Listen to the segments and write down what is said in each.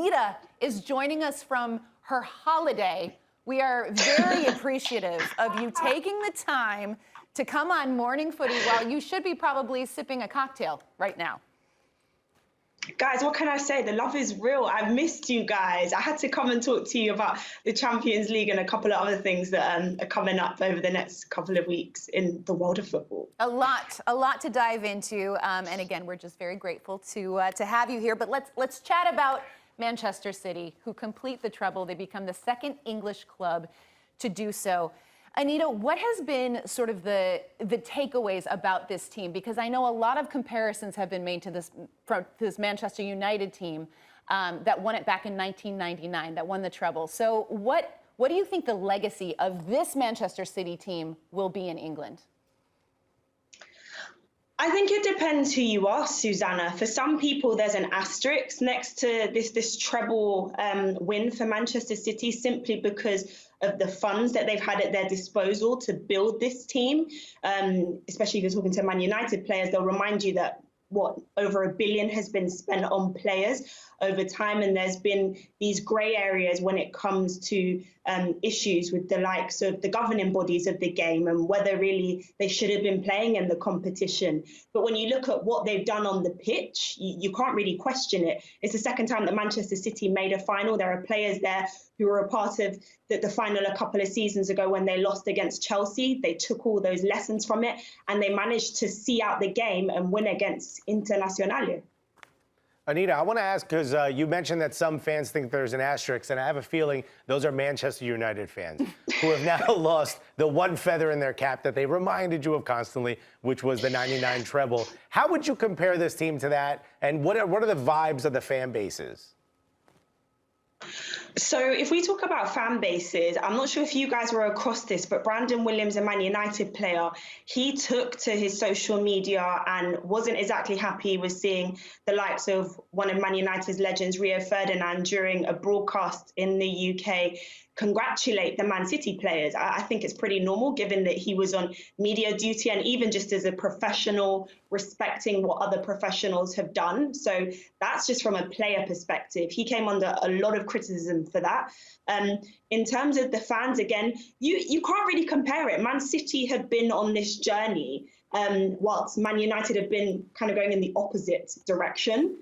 Anita is joining us from her holiday. We are very appreciative of you taking the time to come on Morning Footy while you should be probably sipping a cocktail right now. Guys, what can I say? The love is real. I've missed you guys. I had to come and talk to you about the Champions League and a couple of other things that are coming up over the next couple of weeks in the world of football. A lot to dive into. And again, we're just very grateful to have you here. But let's chat about Manchester City, who complete the treble. They become the second English club to do so. Anita, what has been sort of the takeaways about this team? Because I know a lot of comparisons have been made to this Manchester United team that won it back in 1999, that won the treble. So what do you think the legacy of this Manchester City team will be in England? I think it depends who you are, Susanna. For some people, there's an asterisk next to this treble win for Manchester City, simply because of the funds that they've had at their disposal to build this team. Especially if you're talking to Man United players, they'll remind you that over $1 billion has been spent on players over time, and there's been these grey areas when it comes to issues with the likes of the governing bodies of the game and whether really they should have been playing in the competition. But when you look at what they've done on the pitch, you can't really question it. It's the second time that Manchester City made a final. There are players there who were a part of the final a couple of seasons ago when they lost against Chelsea. They took all those lessons from it and they managed to see out the game and win against Internazionale. Anita, I want to ask, because you mentioned that some fans think there's an asterisk, and I have a feeling those are Manchester United fans who have now lost the one feather in their cap that they reminded you of constantly, which was the '99 treble. How would you compare this team to that, and what are the vibes of the fan bases? So if we talk about fan bases, I'm not sure if you guys were across this, but Brandon Williams, a Man United player, he took to his social media and wasn't exactly happy with seeing the likes of one of Man United's legends, Rio Ferdinand, during a broadcast in the UK, congratulate the Man City players. I think it's pretty normal given that he was on media duty and even just as a professional, respecting what other professionals have done. So that's just from a player perspective. He came under a lot of criticism for that. In terms of the fans, again, you can't really compare it. Man City have been on this journey whilst Man United have been kind of going in the opposite direction.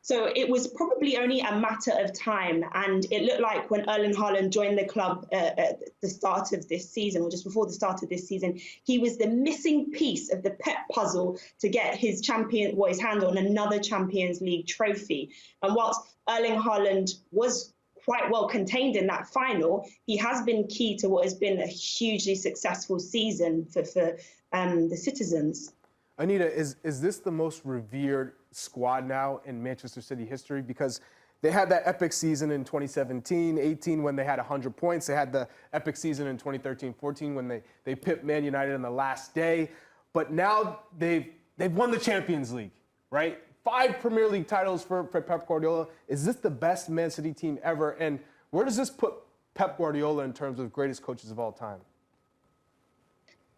So it was probably only a matter of time, and it looked like when Erling Haaland joined the club at the start of this season, or just before the start of this season, he was the missing piece of the Pep puzzle to get his hand on another Champions League trophy. And whilst Erling Haaland was quite well contained in that final, he has been key to what has been a hugely successful season for the citizens. Anita, is this the most revered squad now in Manchester City history? Because they had that epic season in 2017-18 when they had 100 points. They had the epic season in 2013-14 when they pipped Man United on the last day. But now they've won the Champions League, right? 5 Premier League titles for Pep Guardiola. Is this the best Man City team ever? And where does this put Pep Guardiola in terms of greatest coaches of all time?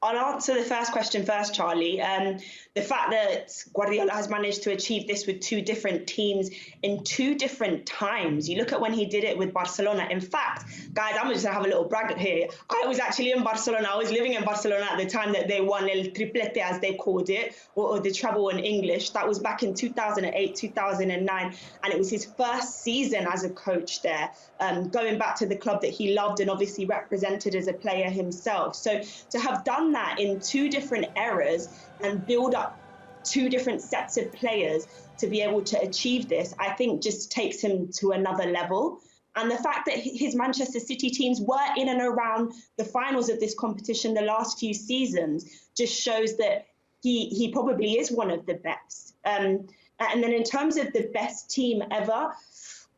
I'll answer the first question first, Charlie. The fact that Guardiola has managed to achieve this with 2 different teams in 2 different times. You look at when he did it with Barcelona. In fact, guys, I'm just going to have a little brag here. I was actually in Barcelona. I was living in Barcelona at the time that they won El Triplete, as they called it, or the treble in English. That was back in 2008, 2009. And it was his first season as a coach there, going back to the club that he loved and obviously represented as a player himself. So to have done that in 2 different eras and build up 2 different sets of players to be able to achieve this, I think just takes him to another level. And the fact that his Manchester City teams were in and around the finals of this competition the last few seasons just shows that he probably is one of the best. And then in terms of the best team ever,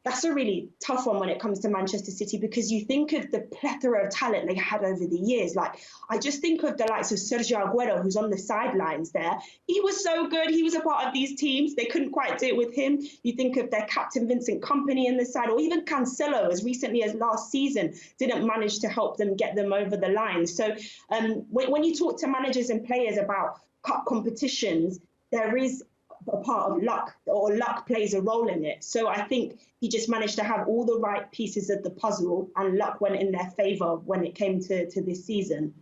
that's a really tough one when it comes to Manchester City, because you think of the plethora of talent they had over the years. Like, I just think of the likes of Sergio Aguero, who's on the sidelines there. He was so good. He was a part of these teams. They couldn't quite do it with him. You think of their captain, Vincent Kompany, in the side, or even Cancelo, as recently as last season, didn't manage to help them get them over the line. So when you talk to managers and players about cup competitions, there is a part of luck, or luck plays a role in it. So I think he just managed to have all the right pieces of the puzzle, and luck went in their favour when it came to this season.